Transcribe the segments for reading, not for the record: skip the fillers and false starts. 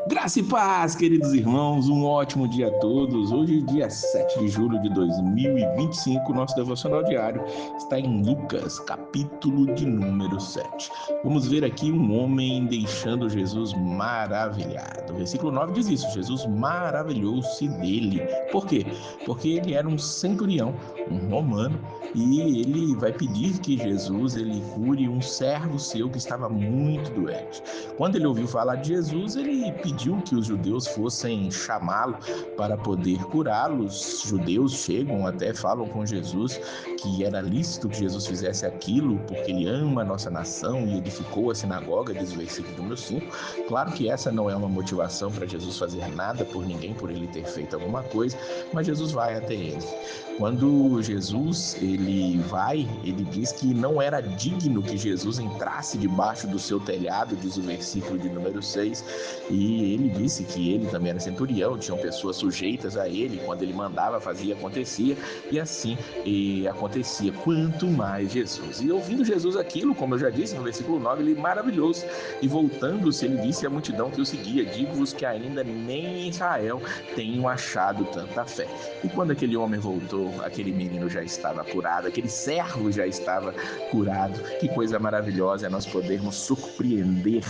Graça e paz, queridos irmãos, um ótimo dia a todos. Hoje, dia 7 de julho de 2025, nosso devocional diário está em Lucas, capítulo de número 7. Vamos ver aqui um homem deixando Jesus maravilhado. O versículo 9 diz isso: Jesus maravilhou-se dele. Por quê? Porque ele era um centurião, um romano, e ele vai pedir que Jesus ele cure um servo seu que estava muito doente. Quando ele ouviu falar de Jesus, ele pediu que os judeus fossem chamá-lo para poder curá-lo. Os judeus chegam até falam com Jesus que era lícito que Jesus fizesse aquilo porque ele ama a nossa nação e edificou a sinagoga, diz o versículo número 5. Claro que essa não é uma motivação para Jesus fazer nada por ninguém, por ele ter feito alguma coisa, mas Jesus vai até ele. Quando Jesus ele diz que não era digno que Jesus entrasse debaixo do seu telhado, diz o versículo de número 6, e ele disse que ele também era centurião, tinham pessoas sujeitas a ele, quando ele mandava, fazia, acontecia, e assim acontecia, quanto mais Jesus. E ouvindo Jesus aquilo, como eu já disse no versículo 9, ele maravilhou-se, e voltando-se, ele disse à multidão que o seguia: digo-vos que ainda nem em Israel tenham achado tanta fé. E quando aquele homem voltou, aquele menino já estava curado, aquele servo já estava curado. Que coisa maravilhosa é nós podermos surpreender,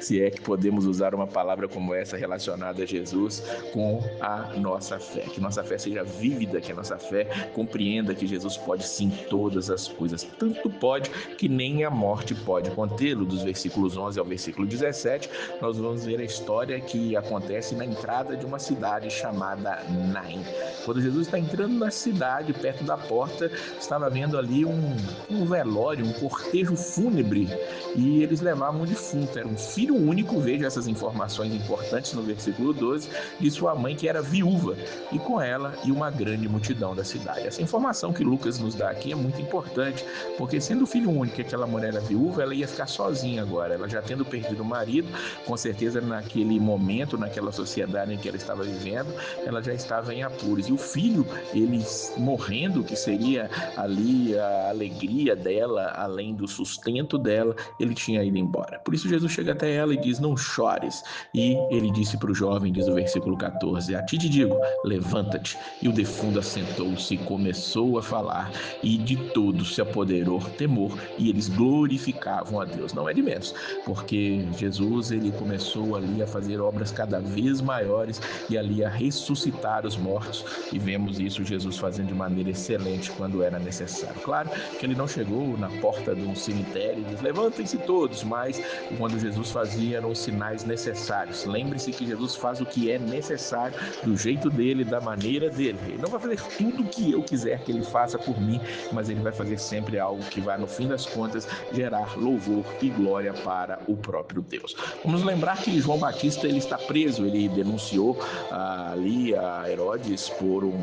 se é que podemos usar uma palavra como essa relacionada a Jesus, com a nossa fé. Que nossa fé seja vívida, que a nossa fé compreenda que Jesus pode sim todas as coisas. Tanto pode que nem a morte pode contê-lo. Dos versículos 11 ao versículo 17, nós vamos ver a história que acontece na entrada de uma cidade chamada Naim. Quando Jesus está entrando na cidade, perto da porta, estava vendo ali um velório, um cortejo fúnebre, e eles levavam um defunto. Era um filho único, veja essas informações importantes no versículo 12, de sua mãe, que era viúva, e com ela e uma grande multidão da cidade. Essa informação que Lucas nos dá aqui é muito importante, porque sendo filho único e aquela mulher era viúva, ela ia ficar sozinha agora. Ela já tendo perdido o marido, com certeza naquele momento, naquela sociedade em que ela estava vivendo, ela já estava em apuros. E o filho, ele morrendo, que seria ali a alegria dela, além do sustento dela, ele tinha ido embora. Por isso Jesus chega até ela e diz: não chores. E ele disse para o jovem, diz o versículo 14: a ti te digo, levanta-te. E o defunto assentou-se e começou a falar, e de todos se apoderou temor, e eles glorificavam a Deus. Não é de menos, porque Jesus ele começou ali a fazer obras cada vez maiores e ali a ressuscitar os mortos, e vemos isso Jesus fazendo de maneira excelente quando era necessário. Claro que ele não chegou na porta de um cemitério e diz: levantem-se todos, mas quando Jesus fazia eram os sinais necessários. Lembre-se que Jesus faz o que é necessário, do jeito dele, da maneira dele. Ele não vai fazer tudo o que eu quiser que ele faça por mim, mas ele vai fazer sempre algo que vai, no fim das contas, gerar louvor e glória para o próprio Deus. Vamos lembrar que João Batista ele está preso, ele denunciou ali a Herodes por um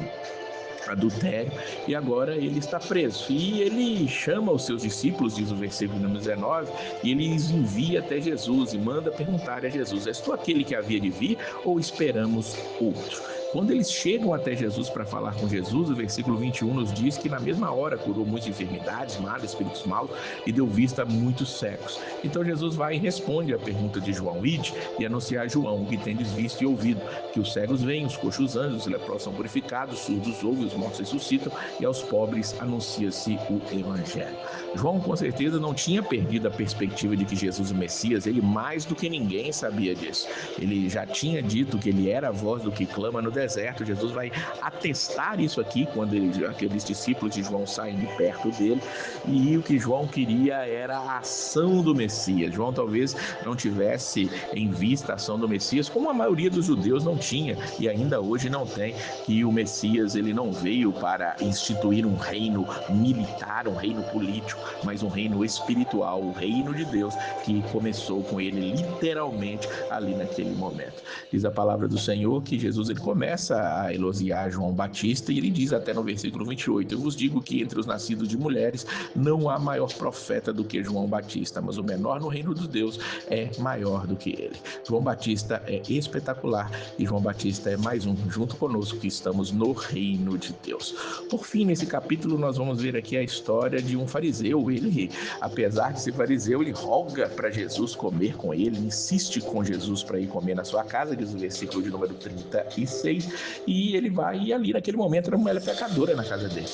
adultério, e agora ele está preso. E ele chama os seus discípulos, diz o versículo número 19, e ele os envia até Jesus e manda perguntar a Jesus: és tu aquele que havia de vir ou esperamos outro? Quando eles chegam até Jesus para falar com Jesus, o versículo 21 nos diz que na mesma hora curou muitas enfermidades, males, espíritos maus, e deu vista a muitos cegos. Então Jesus vai e responde à pergunta de João: ide e anunciar a João o que tendes visto e ouvido, que os cegos veem, os coxos andam, os leprosos são purificados, os surdos ouvem, os mortos ressuscitam, e aos pobres anuncia-se o evangelho. João com certeza não tinha perdido a perspectiva de que Jesus o Messias, ele mais do que ninguém sabia disso. Ele já tinha dito que ele era a voz do que clama no deserto. Jesus vai atestar isso aqui quando aqueles discípulos de João saem de perto dele, e o que João queria era a ação do Messias. João talvez não tivesse em vista a ação do Messias, como a maioria dos judeus não tinha e ainda hoje não tem, que o Messias ele não veio para instituir um reino militar, um reino político, mas um reino espiritual, o reino de Deus, que começou com ele literalmente ali naquele momento. Diz a palavra do Senhor que Jesus ele começa começa a elogiar João Batista e ele diz até no versículo 28: eu vos digo que entre os nascidos de mulheres não há maior profeta do que João Batista, mas o menor no reino dos Deus é maior do que ele. João Batista é espetacular e João Batista é mais um junto conosco que estamos no reino de Deus. Por fim, nesse capítulo nós vamos ver aqui a história de um fariseu. Ele, apesar de ser fariseu, ele roga para Jesus comer com ele, insiste com Jesus para ir comer na sua casa, diz o versículo de número 36, e ele vai e ali naquele momento era uma mulher pecadora na casa dele.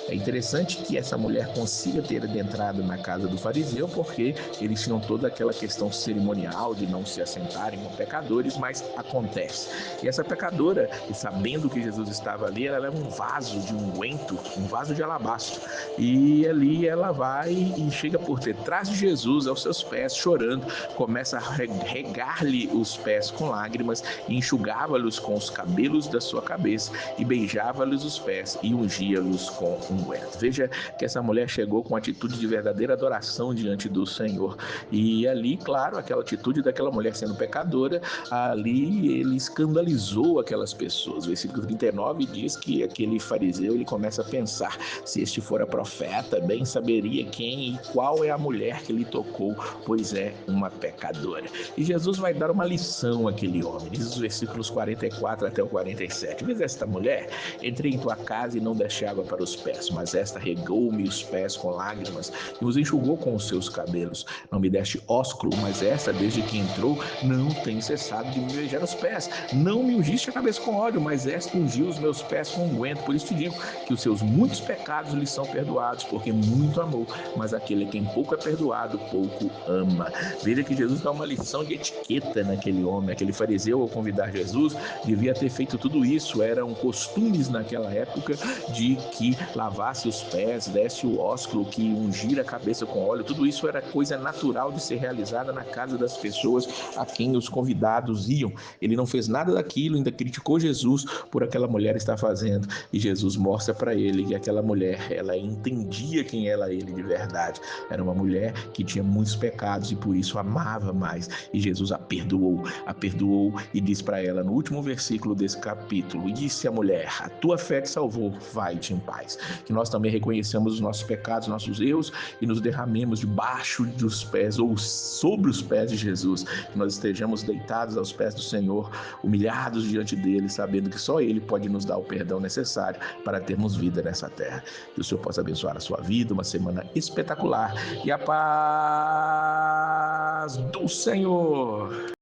É interessante que essa mulher consiga ter adentrado na casa do fariseu, porque eles tinham toda aquela questão cerimonial de não se assentarem com pecadores, mas acontece. E essa pecadora, sabendo que Jesus estava ali, ela leva um vaso de unguento, um vaso de alabastro, e ali ela vai e chega por detrás de Jesus aos seus pés, chorando, começa a regar-lhe os pés com lágrimas, e enxugava-lhes com os cabelos da sua cabeça, e beijava-lhes os pés e ungia-los com unguento. Veja que essa mulher chegou com atitude de verdadeira adoração diante do Senhor. E ali, claro, aquela atitude daquela mulher sendo pecadora, ali ele escandalizou aquelas pessoas. O versículo 39 diz que aquele fariseu, ele começa a pensar: se este fora profeta, bem saberia quem e qual é a mulher que lhe tocou, pois é uma pecadora. E Jesus vai dar uma lição àquele homem. Diz os versículos 44 até o 47. Vês esta mulher? Entrei em tua casa e não deste água para os pés, mas esta regou-me os pés com lágrimas e os enxugou com os seus cabelos. Não me deste ósculo, mas esta, desde que entrou, não tem cessado de me beijar os pés. Não me ungiste a cabeça com óleo, mas esta ungiu os meus pés com unguento. Por isso te digo que os seus muitos pecados lhe são perdoados, porque muito amou, mas aquele a quem pouco é perdoado, pouco ama. Veja que Jesus dá uma lição de etiqueta naquele homem. Aquele fariseu, ao convidar Jesus, devia ter feito tudo isso. Eram costumes naquela época de que lavasse os pés, desse o ósculo, que ungir a cabeça com óleo. Tudo isso era coisa natural de ser realizada na casa das pessoas a quem os convidados iam. Ele não fez nada daquilo, ainda criticou Jesus por aquela mulher estar fazendo. E Jesus mostra para ele que aquela mulher, ela entendia quem era ele de verdade. Era uma mulher que tinha muitos pecados e por isso amava mais. E Jesus a perdoou e diz para ela no último versículo desse capítulo: e disse a mulher: a tua fé te salvou, vai-te em paz. Que nós também reconheçamos os nossos pecados, nossos erros e nos derramemos debaixo dos pés ou sobre os pés de Jesus. Que nós estejamos deitados aos pés do Senhor, humilhados diante dele, sabendo que só ele pode nos dar o perdão necessário para termos vida nessa terra. Que o Senhor possa abençoar a sua vida, uma semana espetacular, e a paz do Senhor.